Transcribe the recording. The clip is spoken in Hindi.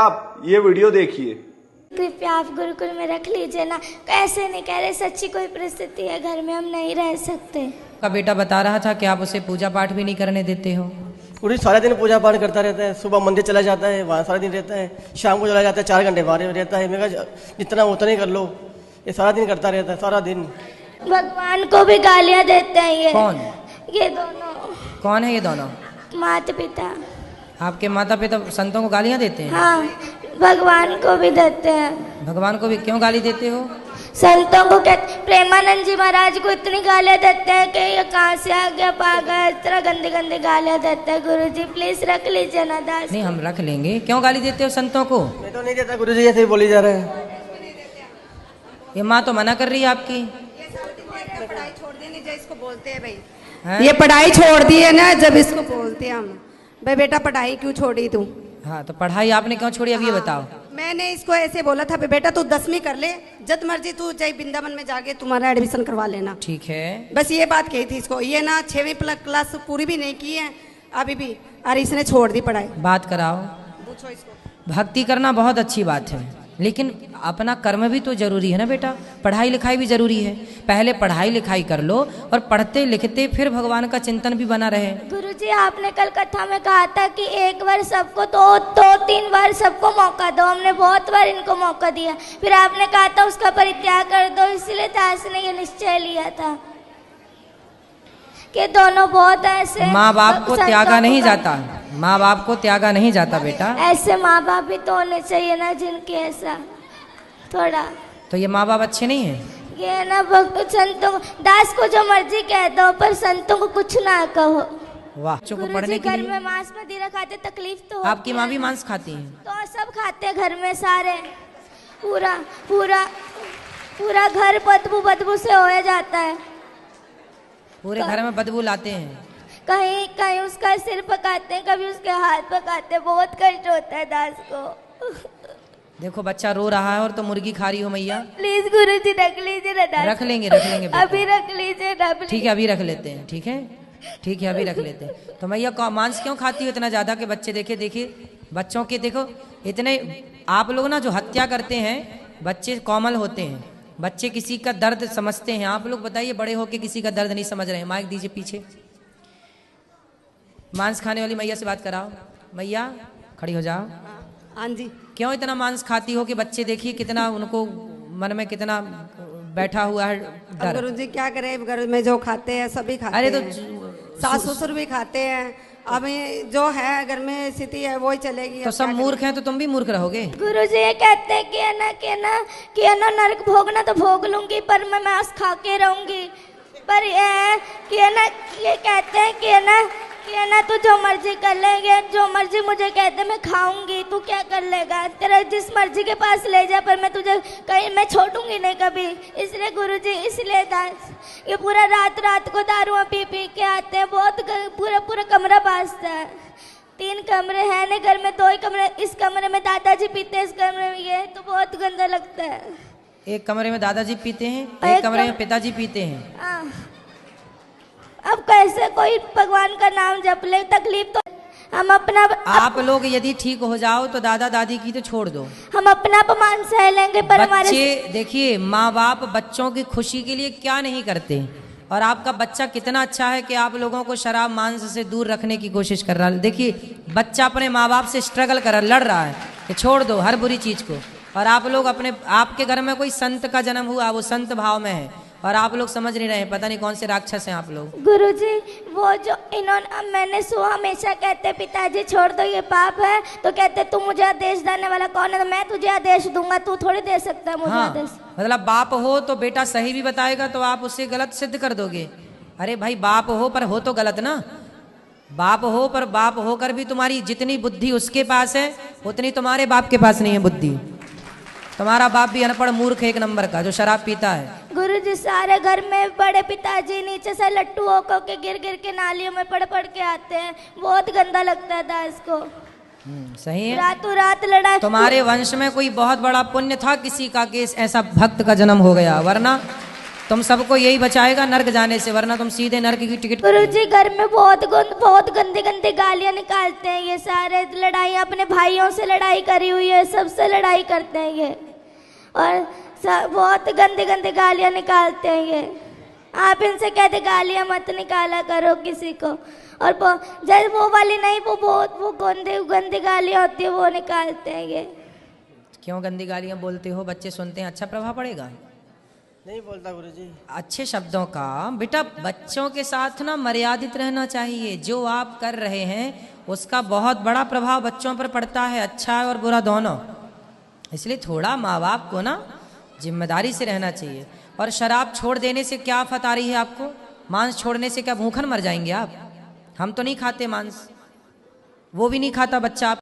आप ये वीडियो देखिए। कृपया आप गुरुकुल में रख लीजिए ना। ऐसे नहीं कह रहे, सच्ची कोई परिस्थिति है, घर में हम नहीं रह सकते। का बेटा बता रहा था कि आप उसे पूजा पाठ भी नहीं करने देते हो। पूरी सारा दिन पूजा पाठ करता रहता है। सुबह मंदिर चला जाता है, वहाँ सारा दिन रहता है। शाम को चला जाता है, 4 घंटे बाहर रहता है। मैं कहा जितना उतना ही कर लो। ये सारा दिन करता रहता है, सारा दिन। भगवान को भी गालियाँ देते हैं ये। कौन? ये दोनों। कौन है ये दोनों? माता पिता। आपके माता पिता संतों को गालियाँ देते हैं? हाँ, भगवान को भी देते हैं। भगवान को भी क्यों गाली देते हो? संतों को कहते, प्रेमानंद जी महाराज को इतनी गालियाँ देते हैं कि ये कहाँ से आ गया पागल, इस तरह गंदी गंदी गालियाँ देते हैं। गुरु जी प्लीज रख लीजिए ना दास। नहीं, हम रख लेंगे। क्यों गाली देते हो संतों को? मैं तो नहीं देता गुरु जी, ऐसे ही बोली जा रहा है। ये माँ तो मना कर रही है आपकी। पढ़ाई छोड़ देनी जो इसको बोलते हैं भाई है? ये पढ़ाई छोड़ दी है ना, जब इसको बोलते हैं हम भाई बेटा पढ़ाई क्यों छोड़ी तू। हाँ, तो पढ़ाई आपने क्यों छोड़ी अब ये बताओ। मैंने इसको ऐसे बोला था बेटा तू 10वीं कर ले, जब मर्जी तू चाहे वृंदावन में जाके तुम्हारा एडमिशन करवा लेना। ठीक है, बस ये बात कही थी इसको। ये ना 6वीं क्लास पूरी भी नहीं की है अभी भी, और इसने छोड़ दी पढ़ाई। बात कराओ। पूछो इसको। भक्ति करना बहुत अच्छी बात है, लेकिन अपना कर्म भी तो जरूरी है ना बेटा। पढ़ाई लिखाई भी जरूरी है। पहले पढ़ाई लिखाई कर लो और पढ़ते लिखते फिर भगवान का चिंतन भी बना रहे। गुरुजी आपने कल कथा में कहा था कि एक बार सबको दो 3 बार सबको मौका दो। हमने बहुत बार इनको मौका दिया, फिर आपने कहा था उसका परित्याग कर दो। इसलिए दास ने ये निश्चय लिया था कि दोनों बहुत ऐसे। माँ बाप को त्यागा नहीं जाता, माँ बाप को त्यागा नहीं जाता बेटा। ऐसे माँ बाप भी तो होने चाहिए ना जिनके ऐसा थोड़ा। तो ये माँ बाप अच्छे नहीं हैं? ये ना भक्त संतों दास को जो मर्जी कह दो, पर संतों को कुछ ना कहो। वाह, बच्चों को गुरुजी पढ़ने के घर लिए। में मांस मदिरा खाते, तकलीफ तो आपकी माँ भी मांस खाती है? तो सब खाते घर में सारे। पूरा पूरा पूरा घर बदबू से हो जाता है। पूरे घर में बदबू लाते हैं। कहीं कहीं उसका सिर पकाते हैं, कभी उसके हाथ पकाते हैं। बहुत कष्ट होता है दास को। देखो बच्चा रो रहा है और तो मुर्गी खा रही हो मैया। प्लीज गुरुजी रख लीजिए ना दास। रख लेंगे बेटा। अभी रख लीजिए ना। ठीक है, अभी रख लेते हैं। ठीक है, ठीक है, अभी रख लेते हैं। तो मैया मांस क्यों खाती हो इतना ज्यादा कि बच्चे देखिए बच्चों के देखो इतने। आप लोग ना जो हत्या करते हैं, बच्चे कोमल होते हैं, बच्चे किसी का दर्द समझते हैं। आप लोग बताइए, बड़े होके किसी का दर्द नहीं समझ रहे हैं। माइक दीजिए पीछे। मांस खाने वाली मैया से बात कराओ। मैया खड़ी हो जाओ। हाँ जी। क्यों इतना मांस खाती हो कि बच्चे देखिए कितना उनको मन में कितना बैठा हुआ है डर। गुरु जी क्या करें, घर में जो खाते हैं सभी खाते अरे तो हैं। सास ससुर भी खाते हैं। अब जो है घर में स्थिति है वही चलेगी। तो सब मूर्ख हैं तो तुम भी मूर्ख रहोगे। गुरुजी ये कहते हैं कि ना नरक भोगना तो भोग लूंगी, पर मैं मांस खा के रहूंगी। पर ये कहते हैं कि ना तू जो मर्जी कर लेंगे, जो मर्जी मुझे कहते मैं खाऊंगी, तू क्या कर लेगा। तेरा जिस मर्जी के पास ले जा, पर मैं तुझे कहीं मैं छोड़ूंगी नहीं कभी। इसलिए गुरुजी, इसलिए दास ये पूरा रात को दारुआं पी के आते हैं। बहुत पूरा कमरा बाजता है। 3 कमरे हैं ना घर में, 2 ही कमरे। इस कमरे में दादाजी पीते हैं, इस कमरे में ये, तो बहुत गंदा लगता है। एक कमरे में दादाजी पीते हैं, एक कमरे में पिताजी पीते हैं। अब कैसे कोई भगवान का नाम जप ले। तकलीफ तो हम अपना। आप लोग यदि ठीक हो जाओ तो दादा दादी की तो छोड़ दो, हम अपना अपमान सह लेंगे, पर हमारे बच्चे देखिए माँ बाप बच्चों की खुशी के लिए क्या नहीं करते। और आपका बच्चा कितना अच्छा है कि आप लोगों को शराब मांस से दूर रखने की कोशिश कर रहा है। देखिए बच्चा अपने माँ बाप से स्ट्रगल कर लड़ रहा है कि छोड़ दो हर बुरी चीज को। और आप लोग आपके घर में कोई संत का जन्म हुआ, वो संत भाव में है, और आप लोग समझ नहीं रहे। पता नहीं कौन से राक्षस हैं आप लोग। गुरुजी वो जो इन्होंने, मैंने सुना हमेशा कहते पिताजी छोड़ दो ये पाप है, तो कहते तू मुझे आदेश देने वाला कौन है। तो मैं तुझे आदेश दूंगा, तू थोड़ी दे सकता है मुझे आदेश। मतलब बाप हो तो बेटा सही भी बताएगा तो आप उसे गलत सिद्ध कर दोगे। अरे भाई बाप हो पर हो तो गलत ना। बाप हो पर बाप होकर भी तुम्हारी जितनी बुद्धि उसके पास है उतनी तुम्हारे बाप के पास नहीं है बुद्धि। तुम्हारा बाप भी अनपढ़ मूर्ख 1 नंबर का जो शराब पीता है। गुरुजी सारे घर में बड़े पिताजी नीचे से लट्टू होकर के गिर के नालियों में पड़ के आते हैं। बहुत गंदा लगता है दास को। सही है। रातों रात लड़ा। तुम्हारे वंश में कोई बहुत बड़ा पुण्य था किसी का कि ऐसा भक्त का जन्म हो गया, वरना तुम सबको यही बचाएगा नर्क जाने से, वरना तुम सीधे नर्क की टिकट। गुरुजी घर में बहुत गंदी गंदी गालियां निकालते हैं ये सारे, लड़ाई अपने भाइयों से लड़ाई करी हुई है, सबसे लड़ाई करते हैं ये, और बहुत गंदी गंदी गालियां निकालते हैं ये। आप इनसे कहते गालियां मत निकाला करो किसी को, और जब वो वाली नहीं, वो गंदी गंदी गालियां होती है वो निकालते हैं ये। क्यों गंदी गालियां बोलते हो? बच्चे सुनते हैं, अच्छा प्रभाव पड़ेगा? नहीं बोलता गुरुजी। अच्छे शब्दों का बेटा बच्चों के साथ ना मर्यादित रहना चाहिए। जो आप कर रहे हैं उसका बहुत बड़ा प्रभाव बच्चों पर पड़ता है, अच्छा और बुरा दोनों। इसलिए थोड़ा माँ बाप को ना जिम्मेदारी से रहना चाहिए। और शराब छोड़ देने से क्या आफत आ रही है आपको? मांस छोड़ने से क्या भूखन मर जाएंगे आप? हम तो नहीं खाते मांस, वो भी नहीं खाता बच्चा।